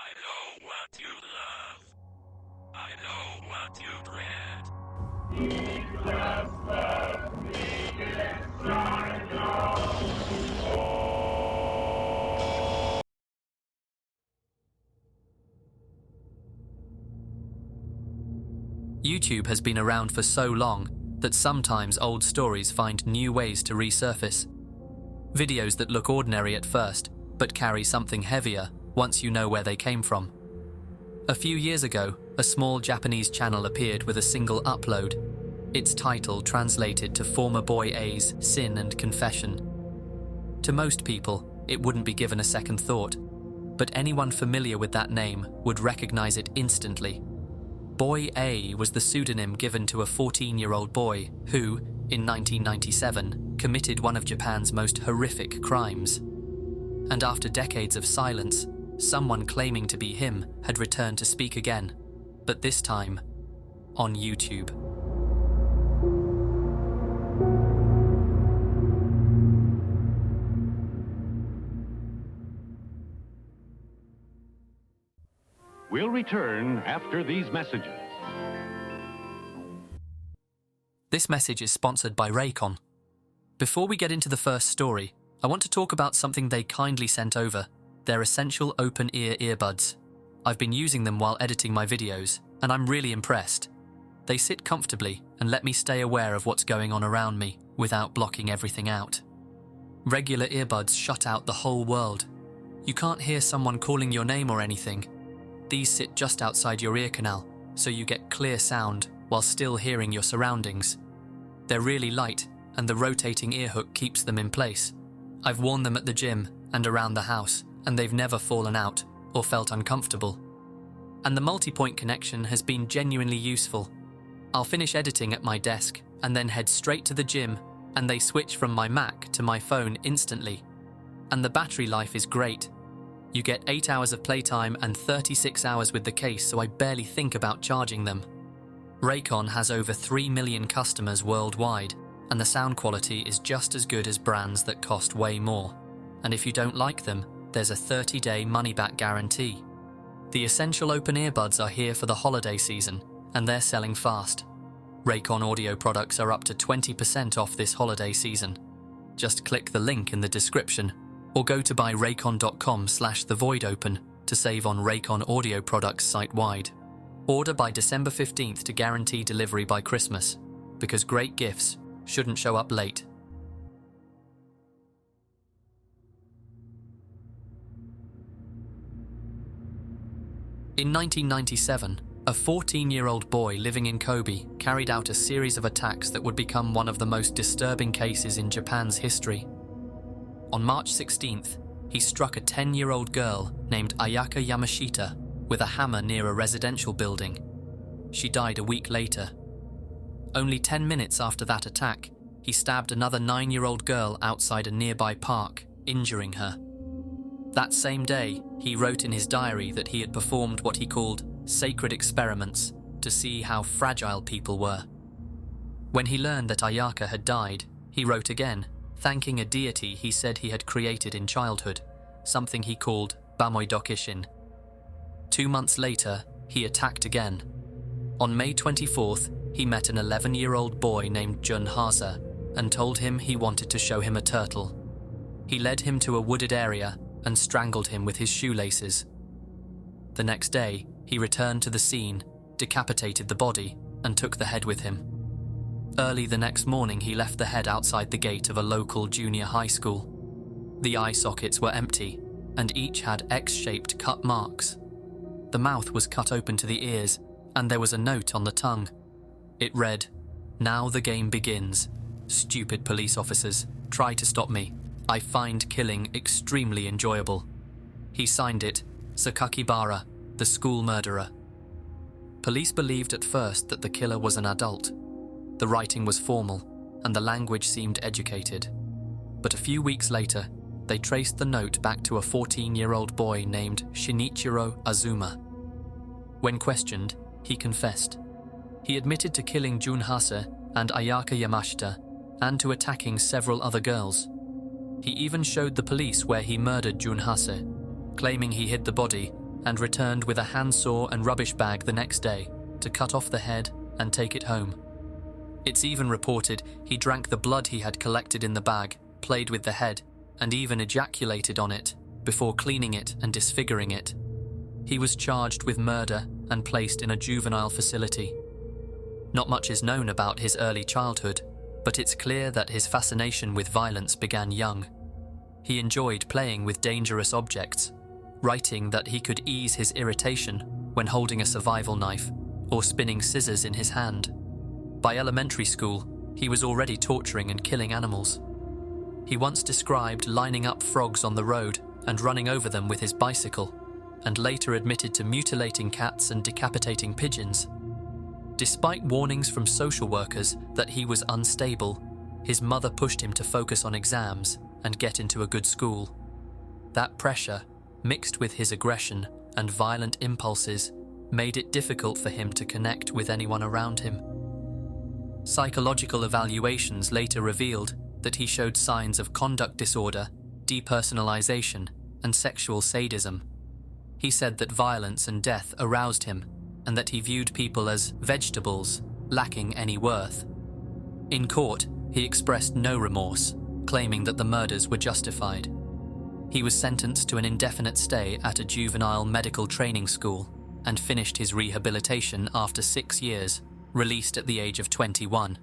I know what you love. I know what you dread. YouTube has been around for so long that sometimes old stories find new ways to resurface. Videos that look ordinary at first, but carry something heavier once you know where they came from. A few years ago, a small Japanese channel appeared with a single upload. Its title translated to Former Boy A's Sin and Confession. To most people, it wouldn't be given a second thought, but anyone familiar with that name would recognize it instantly. Boy A was the pseudonym given to a 14-year-old boy who, in 1997, committed one of Japan's most horrific crimes. And after decades of silence, someone claiming to be him had returned to speak again, but this time on YouTube. We'll return after these messages. This message is sponsored by Raycon. Before we get into the first story, I want to talk about something they kindly sent over, their essential open-ear earbuds. I've been using them while editing my videos, and I'm really impressed. They sit comfortably and let me stay aware of what's going on around me without blocking everything out. Regular earbuds shut out the whole world. You can't hear someone calling your name or anything. These sit just outside your ear canal, so you get clear sound while still hearing your surroundings. They're really light, and the rotating ear hook keeps them in place. I've worn them at the gym and around the house, and they've never fallen out or felt uncomfortable. And the multi-point connection has been genuinely useful. I'll finish editing at my desk and then head straight to the gym, and they switch from my Mac to my phone instantly. And the battery life is great. You get 8 hours of playtime and 36 hours with the case, so I barely think about charging them. Raycon has over 3 million customers worldwide, and the sound quality is just as good as brands that cost way more. And if you don't like them, there's a 30-day money-back guarantee. The essential open earbuds are here for the holiday season, and they're selling fast. Raycon audio products are up to 20% off this holiday season. Just click the link in the description, or go to buyraycon.com/thevoidopen to save on Raycon audio products site-wide. Order by December 15th to guarantee delivery by Christmas, because great gifts shouldn't show up late. In 1997, a 14-year-old boy living in Kobe carried out a series of attacks that would become one of the most disturbing cases in Japan's history. On March 16th, he struck a 10-year-old girl named Ayaka Yamashita with a hammer near a residential building. She died a week later. Only 10 minutes after that attack, he stabbed another 9-year-old girl outside a nearby park, injuring her. That same day, he wrote in his diary that he had performed what he called sacred experiments to see how fragile people were. When he learned that Ayaka had died, he wrote again, thanking a deity he said he had created in childhood, something he called Bamoidokishin. 2 months later, he attacked again. On May 24th, he met an 11-year-old boy named Jun Hasa and told him he wanted to show him a turtle. He led him to a wooded area and strangled him with his shoelaces. The next day, he returned to the scene, decapitated the body, and took the head with him. Early the next morning, he left the head outside the gate of a local junior high school. The eye sockets were empty, and each had X-shaped cut marks. The mouth was cut open to the ears, and there was a note on the tongue. It read, "Now the game begins. Stupid police officers, try to stop me. I find killing extremely enjoyable." He signed it, Sakakibara, the school murderer. Police believed at first that the killer was an adult. The writing was formal, and the language seemed educated. But a few weeks later, they traced the note back to a 14-year-old boy named Shinichiro Azuma. When questioned, he confessed. He admitted to killing Jun Hase and Ayaka Yamashita, and to attacking several other girls. He even showed the police where he murdered Jun Hase, claiming he hid the body and returned with a handsaw and rubbish bag the next day to cut off the head and take it home. It's even reported he drank the blood he had collected in the bag, played with the head, and even ejaculated on it before cleaning it and disfiguring it. He was charged with murder and placed in a juvenile facility. Not much is known about his early childhood, but it's clear that his fascination with violence began young. He enjoyed playing with dangerous objects, writing that he could ease his irritation when holding a survival knife or spinning scissors in his hand. By elementary school, he was already torturing and killing animals. He once described lining up frogs on the road and running over them with his bicycle, and later admitted to mutilating cats and decapitating pigeons. Despite warnings from social workers that he was unstable, his mother pushed him to focus on exams and get into a good school. That pressure, mixed with his aggression and violent impulses, made it difficult for him to connect with anyone around him. Psychological evaluations later revealed that he showed signs of conduct disorder, depersonalization, and sexual sadism. He said that violence and death aroused him, and that he viewed people as vegetables, lacking any worth. In court, he expressed no remorse, claiming that the murders were justified. He was sentenced to an indefinite stay at a juvenile medical training school and finished his rehabilitation after 6 years, released at the age of 21.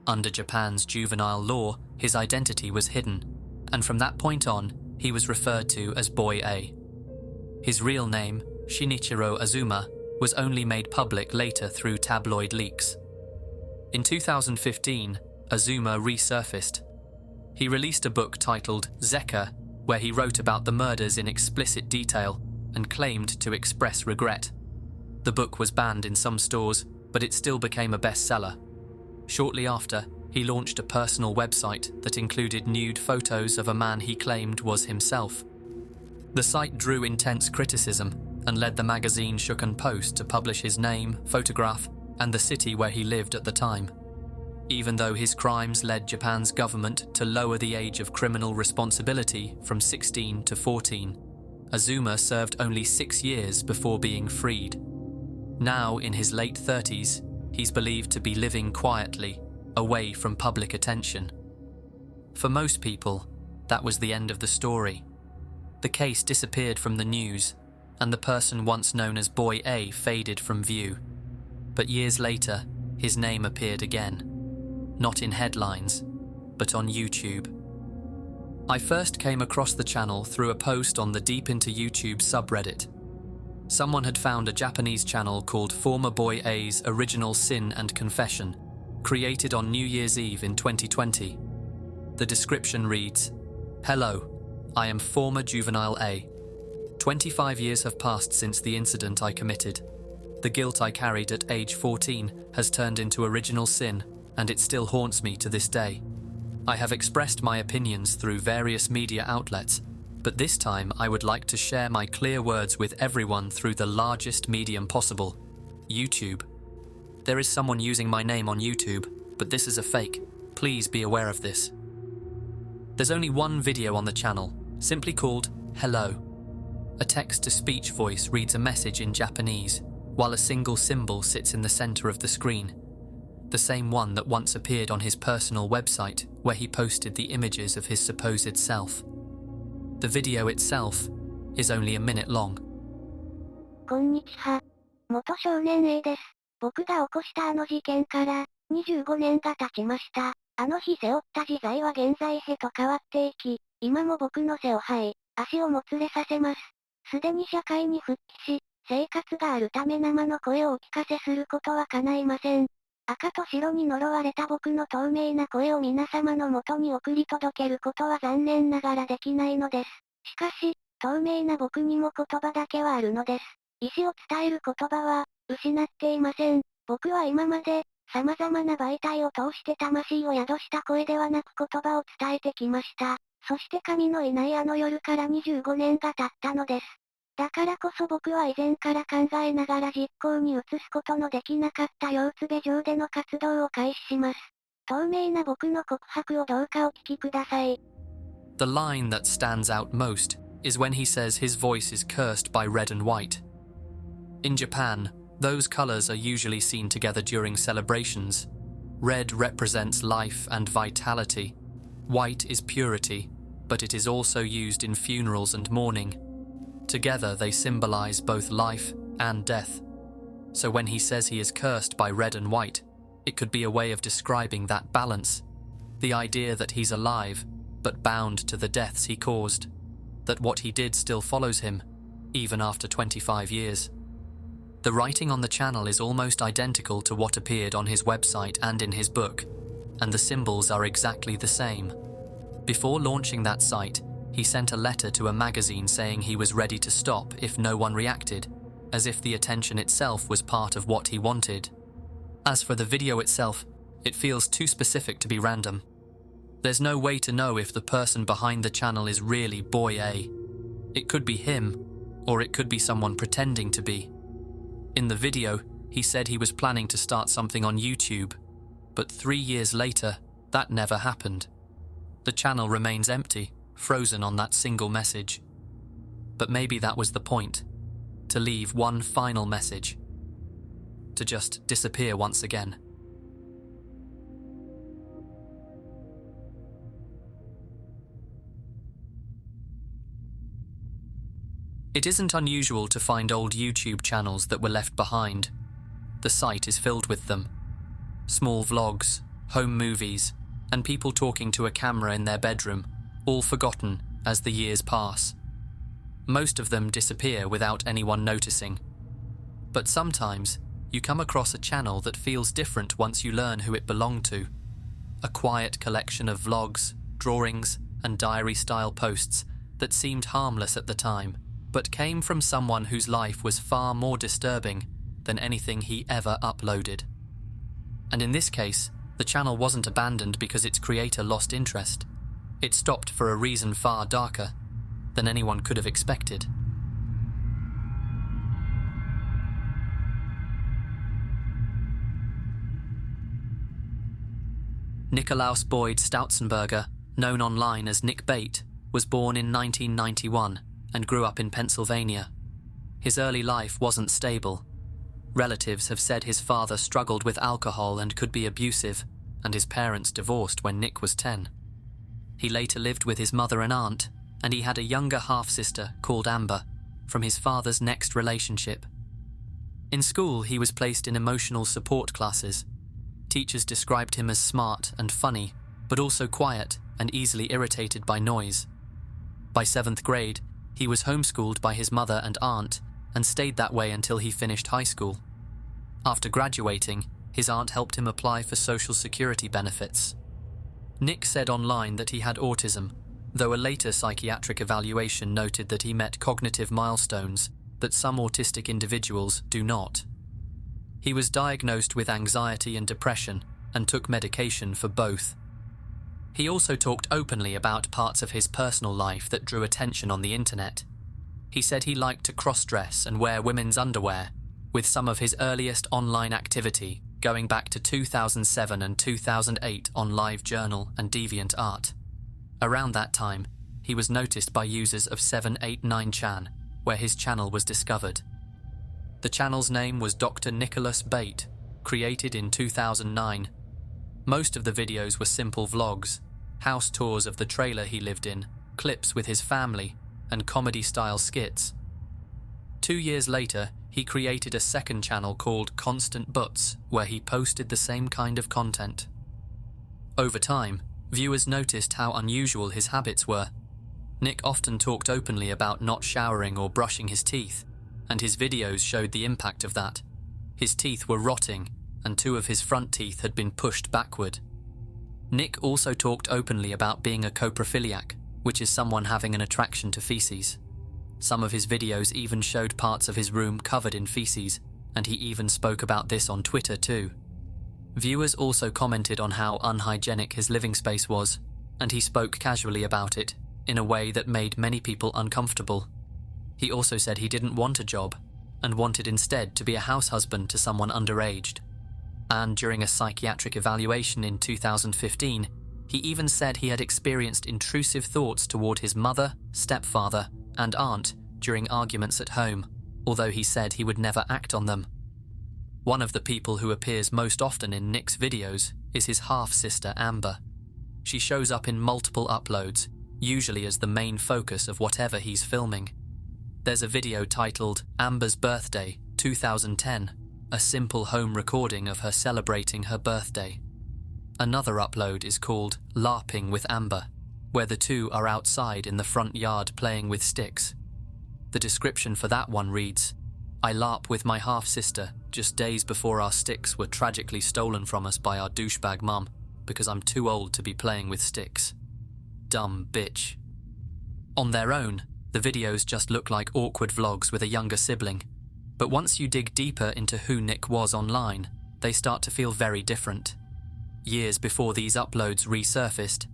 Under Japan's juvenile law, his identity was hidden, and from that point on, he was referred to as Boy A. His real name, Shinichiro Azuma, was only made public later through tabloid leaks. In 2015, Azuma resurfaced. He released a book titled Zeka, where he wrote about the murders in explicit detail and claimed to express regret. The book was banned in some stores, but it still became a bestseller. Shortly after, he launched a personal website that included nude photos of a man he claimed was himself. The site drew intense criticism and led the magazine Shukan Post to publish his name, photograph, and the city where he lived at the time. Even though his crimes led Japan's government to lower the age of criminal responsibility from 16 to 14, Azuma served only 6 years before being freed. Now, in his late 30s, he's believed to be living quietly, away from public attention. For most people, that was the end of the story. The case disappeared from the news, and the person once known as Boy A faded from view. But years later, his name appeared again. Not in headlines, but on YouTube. I first came across the channel through a post on the Deep Into YouTube subreddit. Someone had found a Japanese channel called Former Boy A's Original Sin and Confession, created on New Year's Eve in 2020. The description reads, "Hello, I am former juvenile A. 25 years have passed since the incident I committed. The guilt I carried at age 14 has turned into original sin, and it still haunts me to this day. I have expressed my opinions through various media outlets, but this time I would like to share my clear words with everyone through the largest medium possible, YouTube. There is someone using my name on YouTube, but this is a fake. Please be aware of this." There's only one video on the channel, simply called Hello. A text-to-speech voice reads a message in Japanese, while a single symbol sits in the center of the screen, the same one that once appeared on his personal website where he posted the images of his supposed self. The video itself is only a minute long. こんにちは。元少年 A です。僕が起こしたあの事件から25年が経ちました。あの日背負った自罪は現在へと変わっていき、今も僕の背を這い、足をもつれさせます。すでに社会に復帰し、生活があるため生の声をお聞かせすることは叶いません。赤と白に呪われた僕の透明な声を皆様のもとに送り届けることは残念ながらできないのです。しかし、透明な僕にも言葉だけはあるのです。意志を伝える言葉は、失っていません。僕は今まで、様々な媒体を通して魂を宿した声ではなく言葉を伝えてきました。そして神のいないあの夜から25年が経ったのです。だからこそ僕は以前から考えながら実行に移すことのできなかった腰つべ上での活動を開始します。透明な僕の告白をどうかお聞きください。The line that stands out most is when he says his voice is cursed by red and white. In Japan, those colors are usually seen together during celebrations. Red represents life and vitality. White is purity, but it is also used in funerals and mourning. Together they symbolize both life and death. So when he says he is cursed by red and white, it could be a way of describing that balance. The idea that he's alive, but bound to the deaths he caused. That what he did still follows him, even after 25 years. The writing on the channel is almost identical to what appeared on his website and in his book, and the symbols are exactly the same. Before launching that site, he sent a letter to a magazine saying he was ready to stop if no one reacted, as if the attention itself was part of what he wanted. As for the video itself, it feels too specific to be random. There's no way to know if the person behind the channel is really Boy A. It could be him, or it could be someone pretending to be. In the video, he said he was planning to start something on YouTube, but 3 years later, that never happened. The channel remains empty, frozen on that single message. But maybe that was the point, to leave one final message, to just disappear once again. It isn't unusual to find old YouTube channels that were left behind. The site is filled with them. Small vlogs, home movies, and people talking to a camera in their bedroom, all forgotten as the years pass. Most of them disappear without anyone noticing. But sometimes, you come across a channel that feels different once you learn who it belonged to. A quiet collection of vlogs, drawings, and diary-style posts that seemed harmless at the time, but came from someone whose life was far more disturbing than anything he ever uploaded. And in this case, the channel wasn't abandoned because its creator lost interest. It stopped for a reason far darker than anyone could have expected. DrNickalausBate Stoutzenberger, known online as Nick Bate, was born in 1991 and grew up in Pennsylvania. His early life wasn't stable. Relatives have said his father struggled with alcohol and could be abusive, and his parents divorced when Nick was 10. He later lived with his mother and aunt, and he had a younger half-sister called Amber, from his father's next relationship. In school, he was placed in emotional support classes. Teachers described him as smart and funny, but also quiet and easily irritated by noise. By 7th grade, he was homeschooled by his mother and aunt and stayed that way until he finished high school. After graduating, his aunt helped him apply for Social Security benefits. Nick said online that he had autism, though a later psychiatric evaluation noted that he met cognitive milestones that some autistic individuals do not. He was diagnosed with anxiety and depression and took medication for both. He also talked openly about parts of his personal life that drew attention on the internet. He said he liked to cross-dress and wear women's underwear, with some of his earliest online activity going back to 2007 and 2008 on LiveJournal and DeviantArt. Around that time, he was noticed by users of 789chan, where his channel was discovered. The channel's name was DrNickalausBate, created in 2009. Most of the videos were simple vlogs, house tours of the trailer he lived in, clips with his family, and comedy-style skits. 2 years later, he created a second channel called Constant Butts, where he posted the same kind of content. Over time, viewers noticed how unusual his habits were. Nick often talked openly about not showering or brushing his teeth, and his videos showed the impact of that. His teeth were rotting, and 2 of his front teeth had been pushed backward. Nick also talked openly about being a coprophiliac, which is someone having an attraction to feces. Some of his videos even showed parts of his room covered in feces, and he even spoke about this on Twitter too. Viewers also commented on how unhygienic his living space was, and he spoke casually about it, in a way that made many people uncomfortable. He also said he didn't want a job, and wanted instead to be a house husband to someone underaged. And during a psychiatric evaluation in 2015, he even said he had experienced intrusive thoughts toward his mother, stepfather, and aunt during arguments at home, although he said he would never act on them. One of the people who appears most often in Nick's videos is his half-sister Amber. She shows up in multiple uploads, usually as the main focus of whatever he's filming. There's a video titled Amber's Birthday 2010, a simple home recording of her celebrating her birthday. Another upload is called LARPing with Amber, where the two are outside in the front yard playing with sticks. The description for that one reads, "I LARP with my half-sister just days before our sticks were tragically stolen from us by our douchebag mum because I'm too old to be playing with sticks. Dumb bitch." On their own, the videos just look like awkward vlogs with a younger sibling. But once you dig deeper into who Nick was online, they start to feel very different. Years before these uploads resurfaced,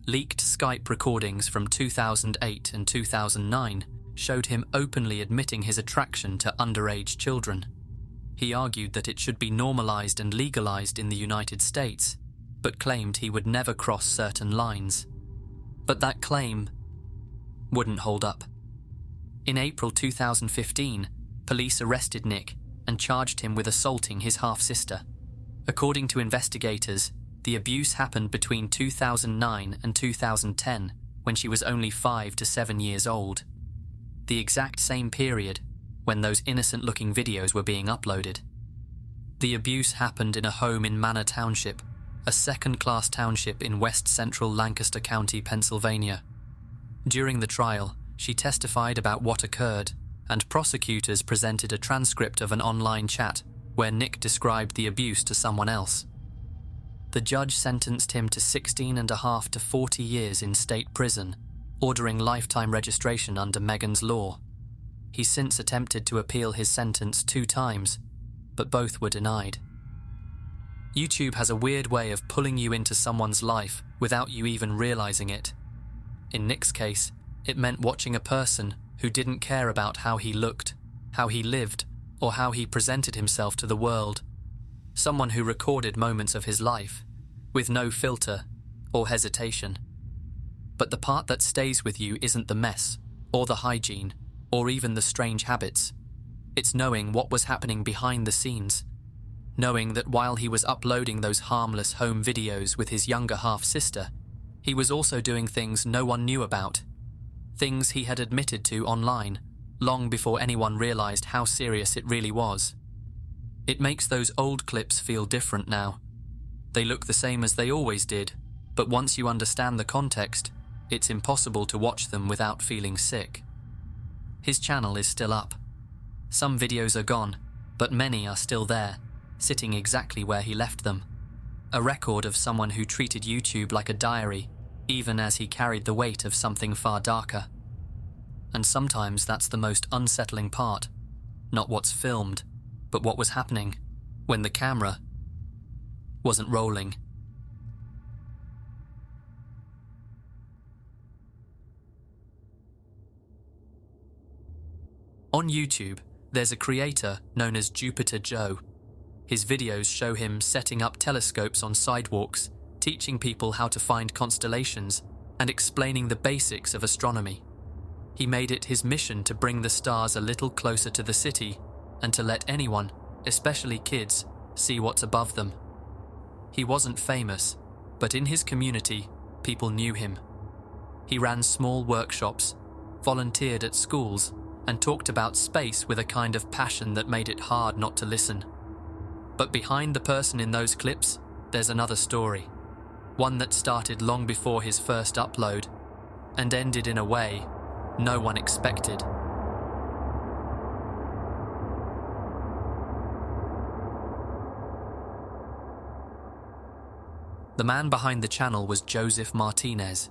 leaked Skype recordings from 2008 and 2009 showed him openly admitting his attraction to underage children. He argued that it should be normalized and legalized in the United States, but claimed he would never cross certain lines. But that claim wouldn't hold up. In April 2015, police arrested Nick and charged him with assaulting his half-sister. According to investigators, the abuse happened between 2009 and 2010, when she was only 5 to 7 years old. The exact same period when those innocent-looking videos were being uploaded. The abuse happened in a home in Manor Township, a second-class township in west-central Lancaster County, Pennsylvania. During the trial, she testified about what occurred, and prosecutors presented a transcript of an online chat where Nick described the abuse to someone else. The judge sentenced him to 16.5 to 40 years in state prison, ordering lifetime registration under Megan's law. He's since attempted to appeal his sentence 2 times, but both were denied. YouTube has a weird way of pulling you into someone's life without you even realizing it. In Nick's case, it meant watching a person who didn't care about how he looked, how he lived, or how he presented himself to the world. Someone who recorded moments of his life, with no filter or hesitation. But the part that stays with you isn't the mess, or the hygiene, or even the strange habits. It's knowing what was happening behind the scenes. Knowing that while he was uploading those harmless home videos with his younger half-sister, he was also doing things no one knew about. Things he had admitted to online, long before anyone realized how serious it really was. It makes those old clips feel different now. They look the same as they always did, but once you understand the context, it's impossible to watch them without feeling sick. His channel is still up. Some videos are gone, but many are still there, sitting exactly where he left them. A record of someone who treated YouTube like a diary, even as he carried the weight of something far darker. And sometimes that's the most unsettling part. Not what's filmed, but what was happening when the camera wasn't rolling. On YouTube, there's a creator known as Jupiter Joe. His videos show him setting up telescopes on sidewalks, teaching people how to find constellations, and explaining the basics of astronomy. He made it his mission to bring the stars a little closer to the city and to let anyone, especially kids, see what's above them. He wasn't famous, but in his community, people knew him. He ran small workshops, volunteered at schools, and talked about space with a kind of passion that made it hard not to listen. But behind the person in those clips, there's another story. One that started long before his first upload, and ended in a way no one expected. The man behind the channel was Joseph Martinez.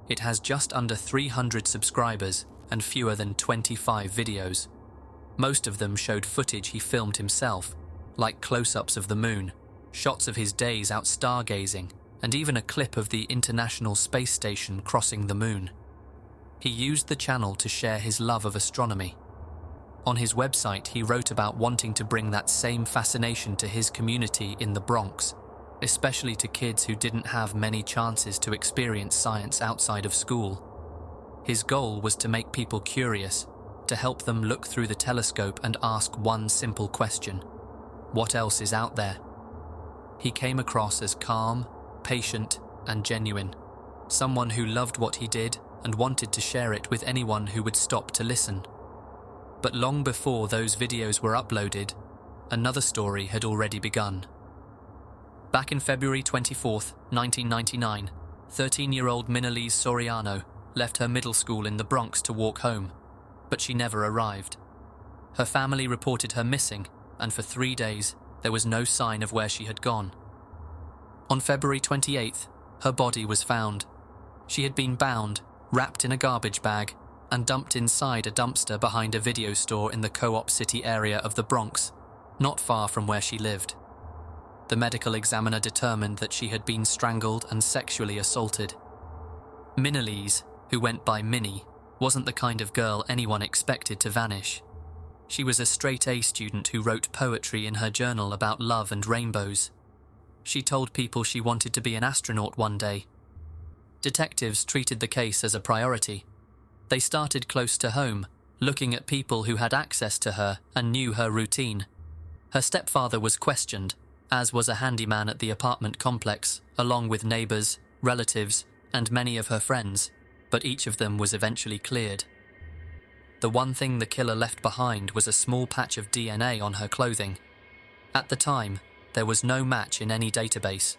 It has just under 300 subscribers and fewer than 25 videos. Most of them showed footage he filmed himself, like close-ups of the moon, shots of his days out stargazing, and even a clip of the International Space Station crossing the moon. He used the channel to share his love of astronomy. On his website, he wrote about wanting to bring that same fascination to his community in the Bronx, especially to kids who didn't have many chances to experience science outside of school. His goal was to make people curious, to help them look through the telescope and ask one simple question: what else is out there? He came across as calm, patient, and genuine, someone who loved what he did and wanted to share it with anyone who would stop to listen. But long before those videos were uploaded, another story had already begun. Back in February 24th, 1999, 13-year-old Minalise Soriano left her middle school in the Bronx to walk home, but she never arrived. Her family reported her missing, and for 3 days, there was no sign of where she had gone. On February 28th, her body was found. She had been bound, wrapped in a garbage bag, and dumped inside a dumpster behind a video store in the Co-op City area of the Bronx, not far from where she lived. The medical examiner determined that she had been strangled and sexually assaulted. Minalise, who went by Minnie, wasn't the kind of girl anyone expected to vanish. She was a straight-A student who wrote poetry in her journal about love and rainbows. She told people she wanted to be an astronaut one day. Detectives treated the case as a priority. They started close to home, looking at people who had access to her and knew her routine. Her stepfather was questioned, as was a handyman at the apartment complex, along with neighbours, relatives, and many of her friends, but each of them was eventually cleared. The one thing the killer left behind was a small patch of DNA on her clothing. At the time, there was no match in any database.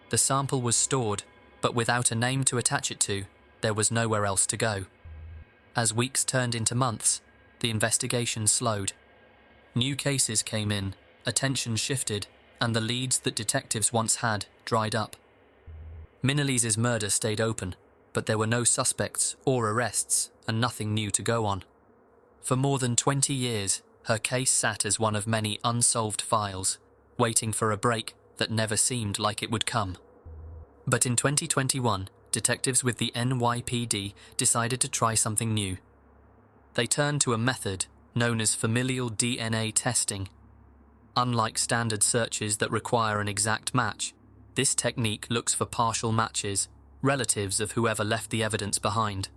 The sample was stored, but without a name to attach it to, there was nowhere else to go. As weeks turned into months, the investigation slowed. New cases came in, attention shifted, and the leads that detectives once had dried up. Minalise's murder stayed open, but there were no suspects or arrests and nothing new to go on. For more than 20 years, her case sat as one of many unsolved files, waiting for a break that never seemed like it would come. But in 2021, detectives with the NYPD decided to try something new. They turned to a method known as familial DNA testing. Unlike standard searches that require an exact match, this technique looks for partial matches, relatives of whoever left the evidence behind.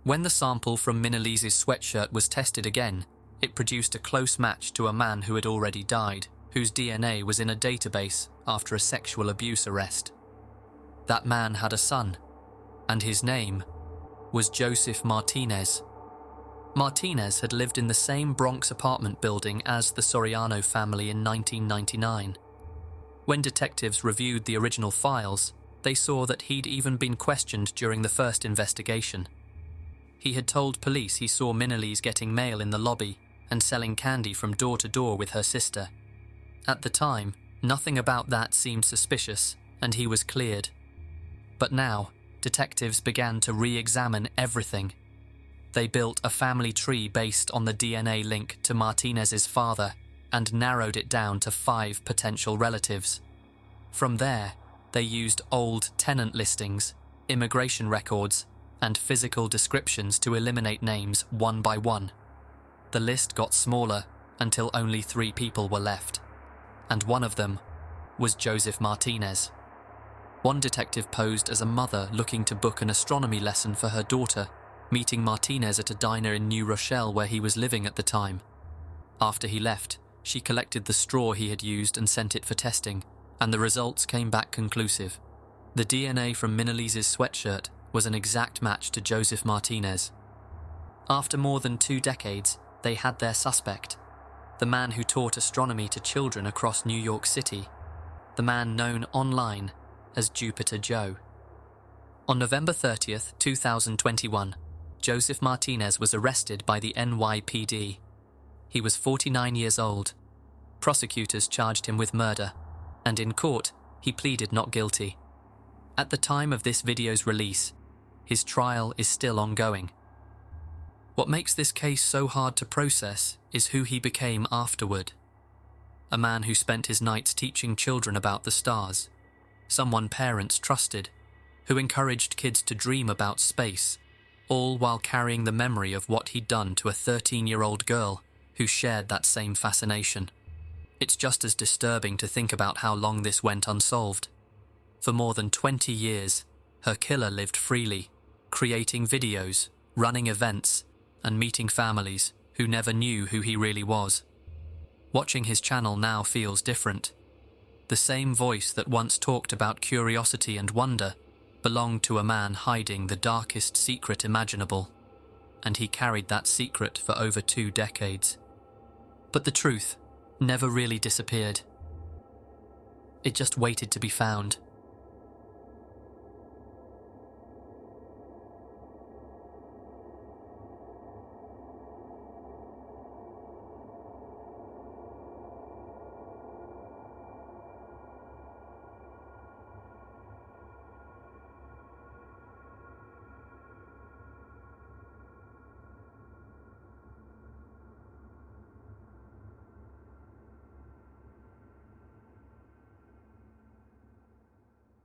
When the sample from Minalise's sweatshirt was tested again, it produced a close match to a man who had already died, whose DNA was in a database after a sexual abuse arrest. That man had a son, and his name was Joseph Martinez. Martinez had lived in the same Bronx apartment building as the Soriano family in 1999. When detectives reviewed the original files, they saw that he'd even been questioned during the first investigation. He had told police he saw Minalise getting mail in the lobby and selling candy from door to door with her sister. At the time, nothing about that seemed suspicious, and he was cleared. But now, detectives began to re-examine everything. They built a family tree based on the DNA link to Martinez's father and narrowed it down to 5 potential relatives. From there, they used old tenant listings, immigration records, and physical descriptions to eliminate names one by one. The list got smaller until only 3 people were left, and one of them was Joseph Martinez. One detective posed as a mother looking to book an astronomy lesson for her daughter, meeting Martinez at a diner in New Rochelle where he was living at the time. After he left, she collected the straw he had used and sent it for testing, and the results came back conclusive. The DNA from Minalise's sweatshirt was an exact match to Joseph Martinez. After more than 2 decades, they had their suspect, the man who taught astronomy to children across New York City, the man known online as Jupiter Joe. On November 30th, 2021, Joseph Martinez was arrested by the NYPD. He was 49 years old. Prosecutors charged him with murder, and in court, he pleaded not guilty. At the time of this video's release, his trial is still ongoing. What makes this case so hard to process is who he became afterward. A man who spent his nights teaching children about the stars, someone parents trusted, who encouraged kids to dream about space, all while carrying the memory of what he'd done to a 13-year-old girl who shared that same fascination. It's just as disturbing to think about how long this went unsolved. For more than 20 years, her killer lived freely, creating videos, running events, and meeting families who never knew who he really was. Watching his channel now feels different. The same voice that once talked about curiosity and wonder belonged to a man hiding the darkest secret imaginable, and he carried that secret for over 2 decades. But the truth never really disappeared. It just waited to be found.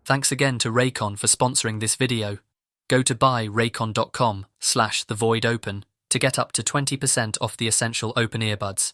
Thanks again to Raycon for sponsoring this video. Go to buyraycon.com/thevoidopen to get up to 20% off the essential open earbuds.